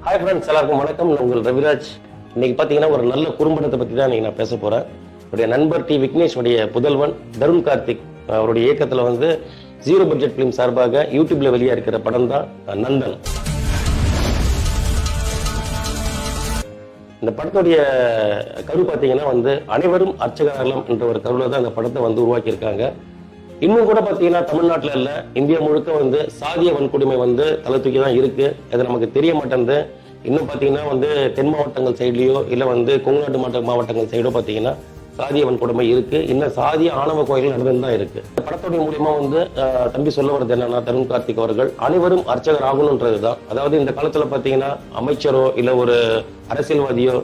Hi friends, எல்லாருக்கும் வணக்கம். நான் உங்கள் ரவிராஜ். இன்னைக்கு பார்த்தீங்கன்னா ஒரு நல்ல குறும்படத்தை பற்றி தான் இன்னைக்கு நான் பேச போகிறேன். என்னுடைய நண்பர் டி விக்னேஷ் உடைய புதல்வன் தருண் கார்த்திக் அவருடைய இயக்கத்தில் வந்து ஜீரோ பட்ஜெட் ஃபிலிம் சார்பாக யூடியூப்ல வெளியாக இருக்கிற படம் தான் நந்தன். இந்த படத்துடைய கரு பார்த்தீங்கன்னா வந்து அனைவரும் அர்ச்சகரம் என்ற ஒரு கருவில் தான் அந்த படத்தை வந்து உருவாக்கியிருக்காங்க. இன்னும் கூட பார்த்தீங்கன்னா தமிழ்நாட்டில் இல்லை, இந்தியா முழுக்க வந்து சாதிய வன்கொடுமை வந்து தலை தூக்கி தான் இருக்கு. அது நமக்கு தெரிய மாட்டேங்குது. இன்னும் பார்த்தீங்கன்னா வந்து தென் மாவட்டங்கள் சைட்லேயோ இல்லை வந்து கொங்குநாட்டு மாவட்டங்கள் சைடோ பார்த்தீங்கன்னா சாதிய வன்கொடுமை இருக்கு. இன்னும் சாதிய ஆணவ கோயில்கள் நடந்து தான் இருக்கு. இந்த படத்துடைய மூலியமா வந்து தம்பி சொல்ல வருது என்னன்னா, தருண் கார்த்திக் அவர்கள் அனைவரும் அர்ச்சகர் ஆகணுன்றது தான். அதாவது இந்த காலத்துல பார்த்தீங்கன்னா அமைச்சரோ இல்லை ஒரு அரசியல்வாதியோ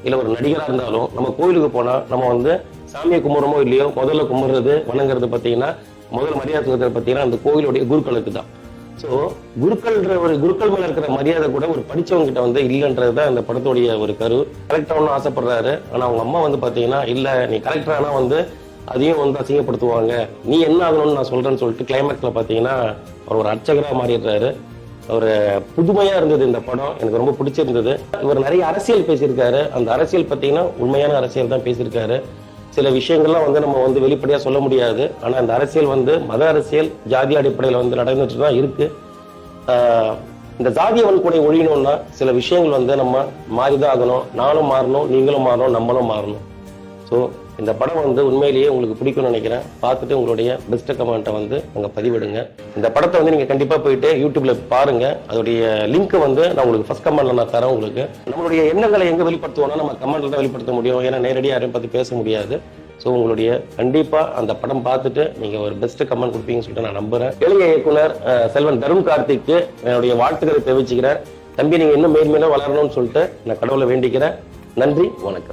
இல்லை ஒரு நடிகராக இருந்தாலும் நம்ம கோயிலுக்கு போனா நம்ம வந்து சாமியை கும்பிட்றோமோ இல்லையோ முதல்ல கும்பிட்றது வணங்குறது பார்த்தீங்கன்னா முதல் மரியாதை பார்த்தீங்கன்னா அந்த கோயிலுடைய குருக்களுக்கு தான். ஸோ குருக்கள் மேல இருக்கிற மரியாதை கூட ஒரு படிச்சவங்க கிட்ட வந்து இல்லைன்றது தான் இந்த படத்துடைய ஒரு கரு. கலெக்டர் ஒன்று ஆசைப்படுறாரு, ஆனா அவங்க அம்மா வந்து பாத்தீங்கன்னா இல்ல நீ கலெக்டர் ஆனா வந்து அதையும் வந்து அசிங்கப்படுத்துவாங்க, நீ என்ன ஆகணும்னு நான் சொல்றேன்னு சொல்லிட்டு கிளைமேக்ஸ்ல பாத்தீங்கன்னா அவர் ஒரு அர்ச்சகரா மாறிடுறாரு. ஒரு புதுமையா இருந்தது இந்த படம், எனக்கு ரொம்ப பிடிச்சிருந்தது. இவர் நிறைய அரசியல் பேசியிருக்காரு. அந்த அரசியல் பார்த்தீங்கன்னா உண்மையான அரசியல் தான் பேசியிருக்காரு. சில விஷயங்கள்லாம் வந்து நம்ம வந்து வெளிப்படையா சொல்ல முடியாது. ஆனா அந்த அரசியல் வந்து மத அரசியல் ஜாதி அடிப்படையில் வந்து நடந்துட்டு தான் இருக்கு. இந்த ஜாதிய வன்கொடை ஒழியணும்னா சில விஷயங்கள் வந்து நம்ம மாறிதான் ஆகணும். நானும் மாறணும், நீங்களும் மாறணும், நம்மளும் மாறணும். ஸோ இந்த படம் வந்து உண்மையிலேயே உங்களுக்கு பிடிக்கும்னு நினைக்கிறேன். பார்த்துட்டு உங்களுடைய பெஸ்ட் கமெண்ட்டை வந்து அங்கே பதிவிடுங்க. இந்த படத்தை வந்து நீங்கள் கண்டிப்பாக போயிட்டு யூடியூப்ல பாருங்க. அதோடைய லிங்க் வந்து நான் உங்களுக்கு ஃபர்ஸ்ட் கமெண்ட்ல நான் தரேன். உங்களுக்கு நம்மளுடைய எண்ணங்களை எங்கே வெளிப்படுத்துவோம்னா நம்ம கமெண்ட்ல தான் வெளிப்படுத்த முடியும். ஏன்னா நேரடியாக யாரையும் பார்த்து பேச முடியாது. ஸோ உங்களுடைய கண்டிப்பாக அந்த படம் பார்த்துட்டு நீங்கள் ஒரு பெஸ்ட் கமெண்ட் கொடுப்பீங்கன்னு சொல்லிட்டு நான் நம்புறேன். இளைய இயக்குனர் செல்வன் தருண் கார்த்திக்கு என்னுடைய வாழ்த்துக்களை தெரிவிச்சுக்கிறேன். தம்பி நீங்கள் இன்னும் மேன்மேலும் வளரணும்னு சொல்லிட்டு நான் கடவுளை வேண்டிக்கிறேன். நன்றி, வணக்கம்.